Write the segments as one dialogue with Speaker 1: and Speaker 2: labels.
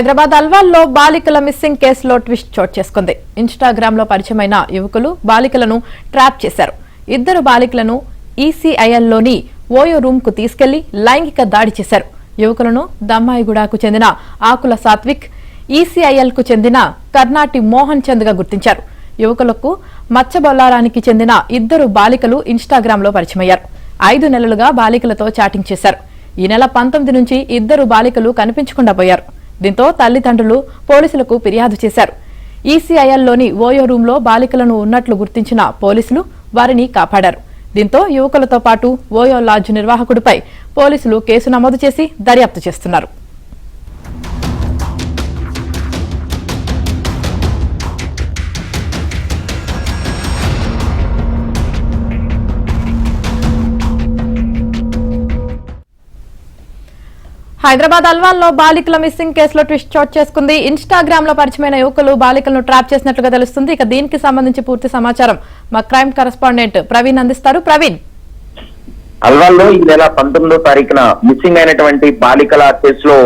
Speaker 1: హైదరాబాద్ అల్వాల్లో బాలికల మిస్సింగ్ కేసులో ట్విస్ట్ చోటు చేసుకుంది. ఇన్స్టాగ్రామ్ లో పరిచయమైన యువకులు బాలికలను ట్రాప్ చేశారు. ఇద్దరు బాలికలను ఈసీఐఎల్లోని ఓయో రూమ్ కు తీసుకెళ్లి లైంగిక దాడి చేశారు. యువకులను దమ్మాయిగూడకు చెందిన ఆకుల సాత్విక్, ఈసీఐఎల్ కు చెందిన కర్నాటి మోహన్ చంద్ గా గుర్తించారు. యువకులకు మచ్చబొల్లారానికి చెందిన ఇద్దరు బాలికలు ఇన్స్టాగ్రామ్ లో పరిచయమయ్యారు. 5 నెలలుగా బాలికలతో చాటింగ్ చేశారు. ఈ నెల 19 నుంచి ఇద్దరు బాలికలు కనిపించకుండా పోయారు. దీంతో తల్లిదండ్రులు పోలీసులకు ఫిర్యాదు చేశారు. ఈసీఐఎల్లోని ఓయో రూమ్ లో బాలికలను ఉన్నట్లు గుర్తించిన పోలీసులు వారిని కాపాడారు. దీంతో యువకులతో పాటు ఓయో లాడ్జ్ నిర్వాహకుడిపై పోలీసులు కేసు నమోదు చేసి దర్యాప్తు చేస్తున్నారు. హైదరాబాద్ అల్వాల్లో బాలికల మిస్సింగ్ కేసులో ట్విస్ట్ చోటు చేసుకుంది. ఇన్స్టాగ్రామ్ లో పరిచయమైన యువకులు బాలికలను ట్రాప్ చేసినట్లుగా తెలుస్తుంది. ఇక దీనికి సంబంధించి పూర్తి సమాచారం మా క్రైమ్ కరెస్పాండెంట్ ప్రవీణ్ అందిస్తారు. ప్రవీణ్,
Speaker 2: అల్వాల్లో ఈ నెల 19వ తారీఖున మిస్సింగ్ అయినటువంటి బాలికల కేసులో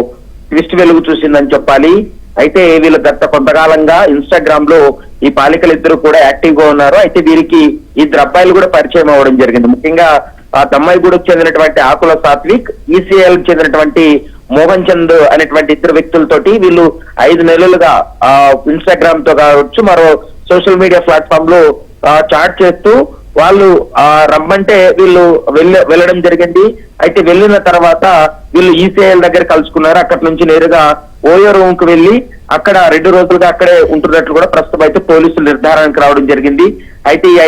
Speaker 2: ట్విస్ట్ వెలుగు చూసిందని చెప్పాలి. అయితే వీళ్ళు గత కొంతకాలంగా ఇన్స్టాగ్రామ్ లో ఈ బాలికలు ఇద్దరు కూడా యాక్టివ్ గా ఉన్నారు. అయితే వీరికి ఇద్దరు అబ్బాయిలు కూడా పరిచయం అవ్వడం జరిగింది. ముఖ్యంగా ఆ దమ్మాయిగూడకు చెందినటువంటి ఆకుల సాత్విక్, ఈసీఎల్ చెందినటువంటి మోహన్ చంద్ అనేటువంటి ఇద్దరు వ్యక్తులతోటి వీళ్ళు 5 నెలలుగా ఇన్స్టాగ్రామ్ తో కావచ్చు మరో సోషల్ మీడియా ప్లాట్ఫామ్ లో చాట్ చేస్తూ వాళ్ళు రమ్మంటే వీళ్ళు వెళ్ళడం జరిగింది. అయితే వెళ్ళిన తర్వాత వీళ్ళు ఈసీఐఎల్ దగ్గర కలుసుకున్నారు. అక్కడి నుంచి నేరుగా ఓయో రూమ్ కు వెళ్లి అక్కడ 2 రోజులుగా అక్కడే ఉంటున్నట్లు కూడా ప్రస్తుతం అయితే పోలీసులు నిర్ధారణకు రావడం జరిగింది. అయితే ఈ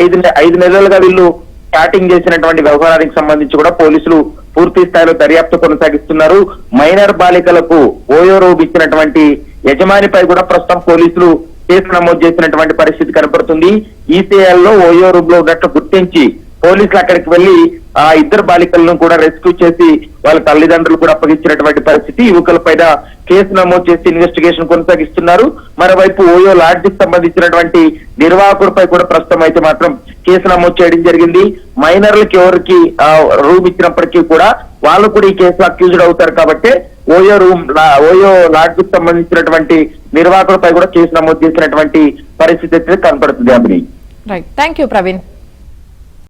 Speaker 2: 5 నెలలుగా వీళ్ళు చాటింగ్ చేసినటువంటి వ్యవహారానికి సంబంధించి కూడా పోలీసులు పూర్తి స్థాయిలో దర్యాప్తు కొనసాగిస్తున్నారు. మైనర్ బాలికలకు ఓయో రూమ్ ఇచ్చినటువంటి యజమానిపై కూడా ప్రస్తుతం పోలీసులు కేసు నమోదు చేసినటువంటి పరిస్థితి కనపడుతుంది. ఈసీఐఎల్ లో ఓయో రూమ్ లో ఉన్నట్లు గుర్తించి పోలీసులు అక్కడికి వెళ్లి ఆ ఇద్దరు బాలికలను కూడా రెస్క్యూ చేసి వాళ్ళ తల్లిదండ్రులు కూడా అప్పగించినటువంటి పరిస్థితి. యువకులపైన కేసు నమోదు చేసి ఇన్వెస్టిగేషన్ కొనసాగిస్తున్నారు. మరోవైపు ఓయో లాడ్జ్ కి సంబంధించినటువంటి నిర్వాహకుడిపై కూడా ప్రస్తుతం అయితే మాత్రం కేసు నమోదు చేయడం జరిగింది. మైనర్లకి ఎవరికి రూమ్ ఇచ్చినప్పటికీ కూడా వాళ్ళు కూడా ఈ కేసులో అక్యూజ్డ్ అవుతారు కాబట్టి ఓయో లాడ్జ్ కి సంబంధించినటువంటి నిర్వాహకులపై కూడా కేసు నమోదు చేసినటువంటి పరిస్థితి అయితే కనపడుతుంది. Abhinay,
Speaker 1: right, thank you Praveen.